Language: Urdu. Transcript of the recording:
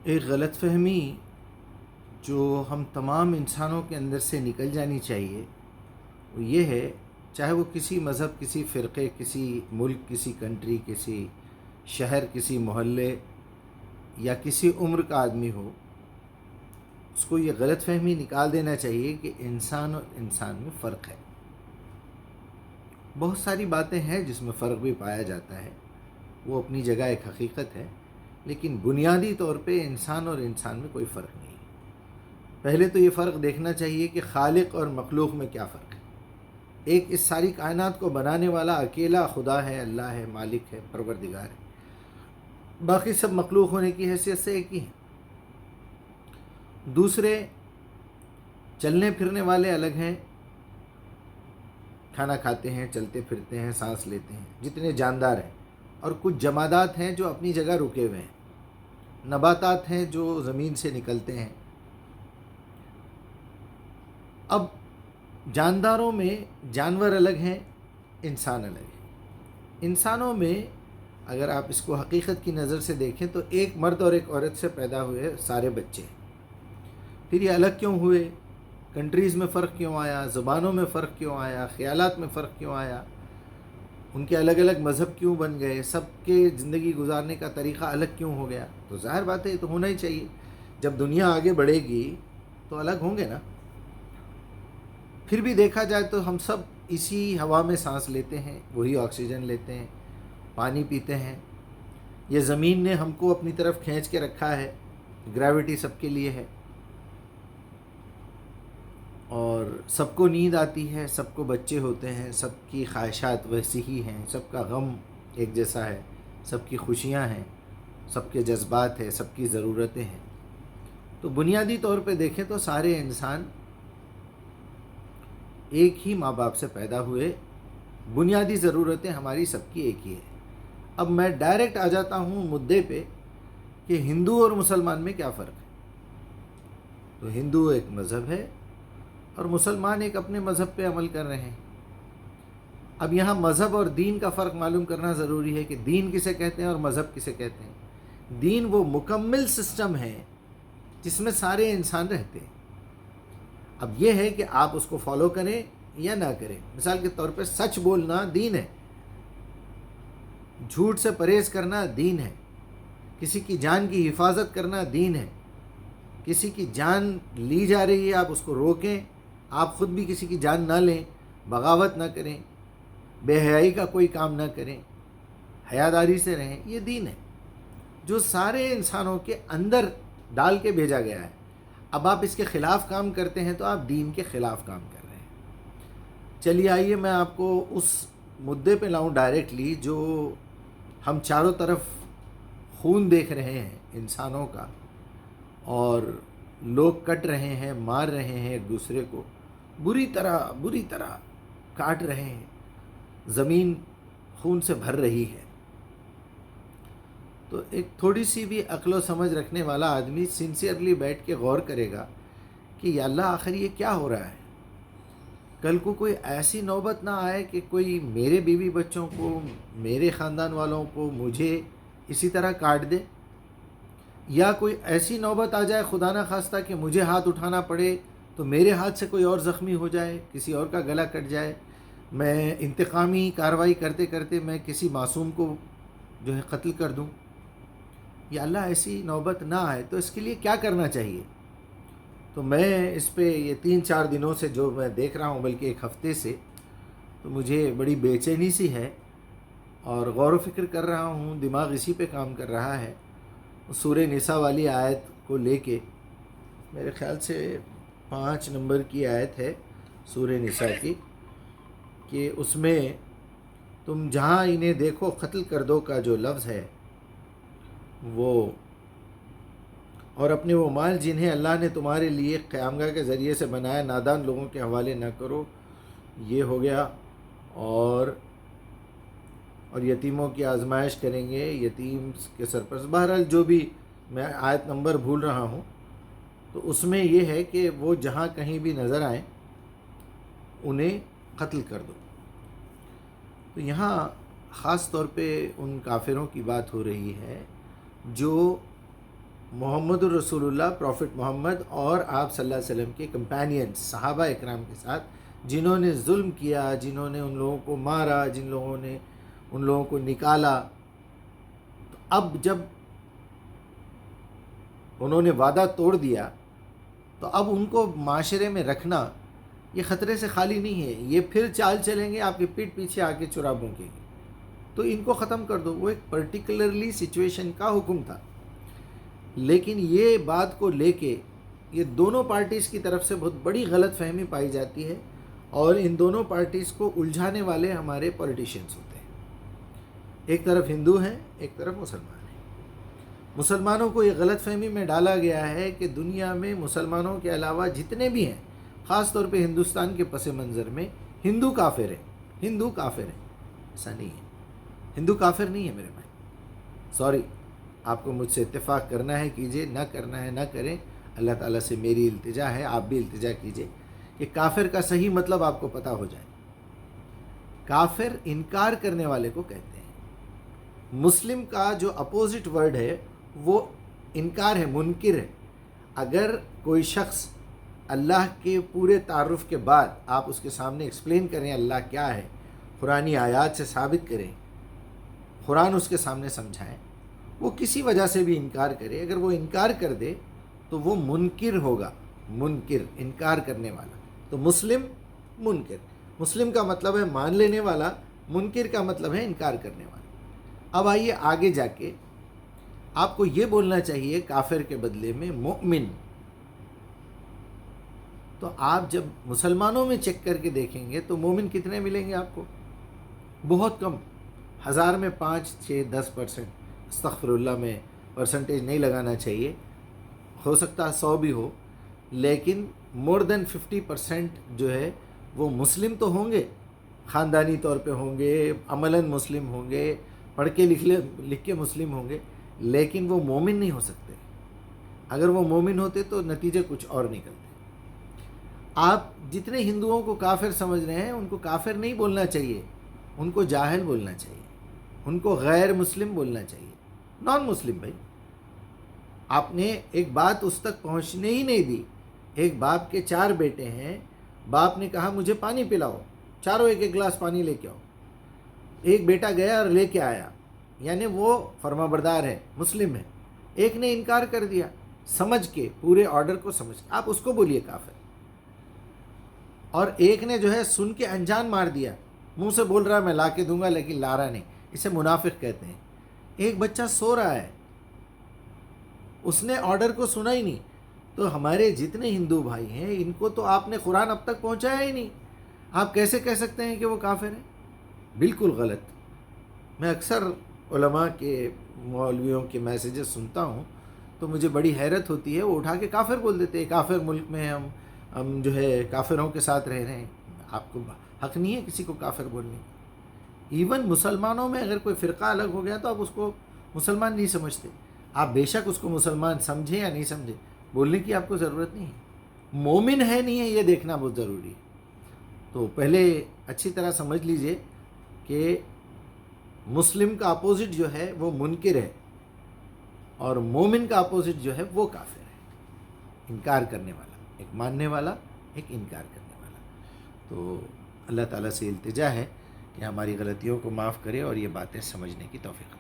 ایک غلط فہمی جو ہم تمام انسانوں کے اندر سے نکل جانی چاہیے وہ یہ ہے، چاہے وہ کسی مذہب، کسی فرقے، کسی ملک، کسی کنٹری، کسی شہر، کسی محلے یا کسی عمر کا آدمی ہو، اس کو یہ غلط فہمی نکال دینا چاہیے کہ انسان اور انسان میں فرق ہے۔ بہت ساری باتیں ہیں جس میں فرق بھی پایا جاتا ہے، وہ اپنی جگہ ایک حقیقت ہے، لیکن بنیادی طور پہ انسان اور انسان میں کوئی فرق نہیں ہے۔ پہلے تو یہ فرق دیکھنا چاہیے کہ خالق اور مخلوق میں کیا فرق ہے۔ ایک اس ساری کائنات کو بنانے والا اکیلا خدا ہے، اللہ ہے، مالک ہے، پروردگار ہے، باقی سب مخلوق ہونے کی حیثیت سے ایک ہی ہیں۔ دوسرے، چلنے پھرنے والے الگ ہیں، کھانا کھاتے ہیں، چلتے پھرتے ہیں، سانس لیتے ہیں، جتنے جاندار ہیں، اور کچھ جمادات ہیں جو اپنی جگہ رکے ہوئے ہیں، نباتات ہیں جو زمین سے نکلتے ہیں۔ اب جانداروں میں جانور الگ ہیں، انسان الگ ہیں۔ انسانوں میں اگر آپ اس کو حقیقت کی نظر سے دیکھیں تو ایک مرد اور ایک عورت سے پیدا ہوئے سارے بچے، پھر یہ الگ کیوں ہوئے؟ کنٹریز میں فرق کیوں آیا؟ زبانوں میں فرق کیوں آیا؟ خیالات میں فرق کیوں آیا؟ ان کے الگ الگ مذہب کیوں بن گئے؟ سب کے زندگی گزارنے کا طریقہ الگ کیوں ہو گیا؟ تو ظاہر بات ہے یہ تو ہونا ہی چاہیے، جب دنیا آگے بڑھے گی تو الگ ہوں گے نا۔ پھر بھی دیکھا جائے تو ہم سب اسی ہوا میں سانس لیتے ہیں، وہی آکسیجن لیتے ہیں، پانی پیتے ہیں۔ یہ زمین نے ہم کو اپنی طرف کھینچ کے رکھا ہے، گریوٹی سب کے لیے ہے، اور سب کو نیند آتی ہے، سب کو بچے ہوتے ہیں، سب کی خواہشات ویسی ہی ہیں، سب کا غم ایک جیسا ہے، سب کی خوشیاں ہیں، سب کے جذبات ہیں، سب کی ضرورتیں ہیں۔ تو بنیادی طور پہ دیکھیں تو سارے انسان ایک ہی ماں باپ سے پیدا ہوئے، بنیادی ضرورتیں ہماری سب کی ایک ہی ہے۔ اب میں ڈائریکٹ آ جاتا ہوں مدعے پہ کہ ہندو اور مسلمان میں کیا فرق ہے۔ تو ہندو ایک مذہب ہے اور مسلمان ایک اپنے مذہب پہ عمل کر رہے ہیں۔ اب یہاں مذہب اور دین کا فرق معلوم کرنا ضروری ہے کہ دین کسے کہتے ہیں اور مذہب کسے کہتے ہیں۔ دین وہ مکمل سسٹم ہے جس میں سارے انسان رہتے ہیں۔ اب یہ ہے کہ آپ اس کو فالو کریں یا نہ کریں۔ مثال کے طور پہ سچ بولنا دین ہے، جھوٹ سے پرہیز کرنا دین ہے، کسی کی جان کی حفاظت کرنا دین ہے، کسی کی جان لی جا رہی ہے آپ اس کو روکیں، آپ خود بھی کسی کی جان نہ لیں، بغاوت نہ کریں، بے حیائی کا کوئی کام نہ کریں، حیاداری سے رہیں، یہ دین ہے جو سارے انسانوں کے اندر ڈال کے بھیجا گیا ہے۔ اب آپ اس کے خلاف کام کرتے ہیں تو آپ دین کے خلاف کام کر رہے ہیں۔ چلیے آئیے میں آپ کو اس مدعے پہ لاؤں ڈائریکٹلی، جو ہم چاروں طرف خون دیکھ رہے ہیں انسانوں کا، اور لوگ کٹ رہے ہیں، مار رہے ہیں ایک دوسرے کو، بری طرح کاٹ رہے ہیں، زمین خون سے بھر رہی ہے۔ تو ایک تھوڑی سی بھی عقل و سمجھ رکھنے والا آدمی سنسیئرلی بیٹھ کے غور کرے گا کہ یا اللہ آخر یہ کیا ہو رہا ہے۔ کل کو کوئی ایسی نوبت نہ آئے کہ کوئی میرے بیوی بچوں کو، میرے خاندان والوں کو، مجھے اسی طرح کاٹ دے، یا کوئی ایسی نوبت آ جائے خدا نہ خواستہ کہ مجھے ہاتھ اٹھانا پڑے تو میرے ہاتھ سے کوئی اور زخمی ہو جائے، کسی اور کا گلا کٹ جائے، میں انتقامی کارروائی کرتے کرتے میں کسی معصوم کو جو ہے قتل کر دوں۔ یا اللہ ایسی نوبت نہ آئے تو اس کے لیے کیا کرنا چاہیے؟ تو میں اس پہ یہ 3-4 دنوں سے جو میں دیکھ رہا ہوں، بلکہ ایک ہفتے سے، تو مجھے بڑی بے چینی سی ہے اور غور و فکر کر رہا ہوں، دماغ اسی پہ کام کر رہا ہے۔ سورہ نساء والی آیت کو لے کے، میرے خیال سے 5 نمبر کی آیت ہے سورہ نساء کی، کہ اس میں تم جہاں انہیں دیکھو قتل کر دو کا جو لفظ ہے وہ، اور اپنے وہ مال جنہیں اللہ نے تمہارے لیے قیامگاہ کے ذریعے سے بنایا نادان لوگوں کے حوالے نہ کرو، یہ ہو گیا۔ اور یتیموں کی آزمائش کریں گے، یتیم کے سرپرست، بہرحال جو بھی میں آیت نمبر بھول رہا ہوں، تو اس میں یہ ہے کہ وہ جہاں کہیں بھی نظر آئیں انہیں قتل کر دو۔ تو یہاں خاص طور پہ ان کافروں کی بات ہو رہی ہے جو محمد الرسول اللہ پروفٹ محمد اور آپ صلی اللہ علیہ وسلم کے کمپینینز صحابہ اکرام کے ساتھ جنہوں نے ظلم کیا، جنہوں نے ان لوگوں کو مارا، جن لوگوں نے ان لوگوں کو نکالا، تو اب جب انہوں نے وعدہ توڑ دیا تو اب ان کو معاشرے میں رکھنا یہ خطرے سے خالی نہیں ہے. یہ پھر چال چلیں گے، آپ کی پیٹھ پیچھے آ کے چرا بھونکیں گے. تو ان کو ختم کر دو. وہ ایک پرٹیکولرلی سچویشن کا حکم تھا، لیکن یہ بات کو لے کے یہ دونوں پارٹیز کی طرف سے بہت بڑی غلط فہمی پائی جاتی ہے، اور ان دونوں پارٹیز کو الجھانے والے ہمارے پولیٹیشینز ہوتے ہیں. ایک طرف ہندو ہیں، ایک طرف مسلمان ہیں. مسلمانوں کو یہ غلط فہمی میں ڈالا گیا ہے کہ دنیا میں مسلمانوں کے علاوہ جتنے بھی ہیں، خاص طور پہ ہندوستان کے پس منظر میں، ہندو کافر ہیں. ہندو کافر ہیں. ایسا نہیں ہے. ہندو کافر نہیں ہے میرے بھائی. سوری، آپ کو مجھ سے اتفاق کرنا ہے کیجئے، نہ کرنا ہے نہ کریں. اللہ تعالیٰ سے میری التجا ہے، آپ بھی التجا کیجئے کہ کافر کا صحیح مطلب آپ کو پتہ ہو جائے. کافر انکار کرنے والے کو کہتے ہیں. مسلم کا جو اپوزٹ ورڈ ہے وہ انکار ہے، منکر ہے. اگر کوئی شخص اللہ کے پورے تعارف کے بعد آپ اس کے سامنے ایکسپلین کریں اللہ کیا ہے، قرآنی آیات سے ثابت کریں، قرآن اس کے سامنے سمجھائیں، وہ کسی وجہ سے بھی انکار کرے، اگر وہ انکار کر دے تو وہ منکر ہوگا. منکر، انکار کرنے والا. تو مسلم، منکر. مسلم کا مطلب ہے مان لینے والا، منکر کا مطلب ہے انکار کرنے والا. اب آئیے آگے جا کے آپ کو یہ بولنا چاہیے کافر کے بدلے میں مؤمن. تو آپ جب مسلمانوں میں چیک کر کے دیکھیں گے تو مومن کتنے ملیں گے آپ کو؟ بہت کم. 1000 میں 5 6 10%. استغفر اللہ، میں پرسنٹیج نہیں لگانا چاہیے، ہو سکتا ہے 100 بھی ہو، لیکن مور دین 50% جو ہے وہ مسلم تو ہوں گے، خاندانی طور پہ ہوں گے، عملاً مسلم ہوں گے، پڑھ کے لکھ کے مسلم ہوں گے، لیکن وہ مومن نہیں ہو سکتے. اگر وہ مومن ہوتے تو نتیجے کچھ اور نکلتے. آپ جتنے ہندوؤں کو کافر سمجھ رہے ہیں ان کو کافر نہیں بولنا چاہیے، ان کو جاہل بولنا چاہیے، ان کو غیر مسلم بولنا چاہیے، نان مسلم. بھائی آپ نے ایک بات اس تک پہنچنے ہی نہیں دی. ایک باپ کے 4 بیٹے ہیں، باپ نے کہا مجھے پانی پلاؤ، چاروں ایک ایک گلاس پانی لے کے آؤ. ایک بیٹا گیا اور لے کے آیا، یعنی وہ فرما بردار ہے، مسلم ہے. ایک نے انکار کر دیا سمجھ کے، پورے آرڈر کو سمجھ کے، آپ اس کو بولیے کافر. اور ایک نے جو ہے سن کے انجان مار دیا، منہ سے بول رہا ہے میں لا کے دوں گا لیکن لا رہا نہیں، اسے منافق کہتے ہیں. ایک بچہ سو رہا ہے، اس نے آرڈر کو سنا ہی نہیں. تو ہمارے جتنے ہندو بھائی ہیں ان کو تو آپ نے قرآن اب تک پہنچایا ہی نہیں. آپ کیسے کہہ سکتے ہیں کہ وہ کافر ہیں؟ بالکل غلط. میں اکثر علماء کے، مولویوں کے میسیجز سنتا ہوں تو مجھے بڑی حیرت ہوتی ہے. وہ اٹھا کے کافر بول دیتے ہیں. کافر ملک میں ہم جو ہے کافروں کے ساتھ رہ رہے ہیں. آپ کو حق نہیں ہے کسی کو کافر بولنے کا. ایون مسلمانوں میں اگر کوئی فرقہ الگ ہو گیا تو آپ اس کو مسلمان نہیں سمجھتے. آپ بے شک اس کو مسلمان سمجھیں یا نہیں سمجھیں، بولنے کی آپ کو ضرورت نہیں ہے. مومن ہے نہیں ہے یہ دیکھنا بہت ضروری ہے. تو پہلے اچھی طرح سمجھ لیجئے کہ مسلم کا اپوزٹ جو ہے وہ منکر ہے، اور مومن کا اپوزٹ جو ہے وہ کافر ہے. انکار کرنے والا، ایک ماننے والا، ایک انکار کرنے والا. تو اللہ تعالیٰ سے التجا ہے کہ ہماری غلطیوں کو معاف کرے اور یہ باتیں سمجھنے کی توفیق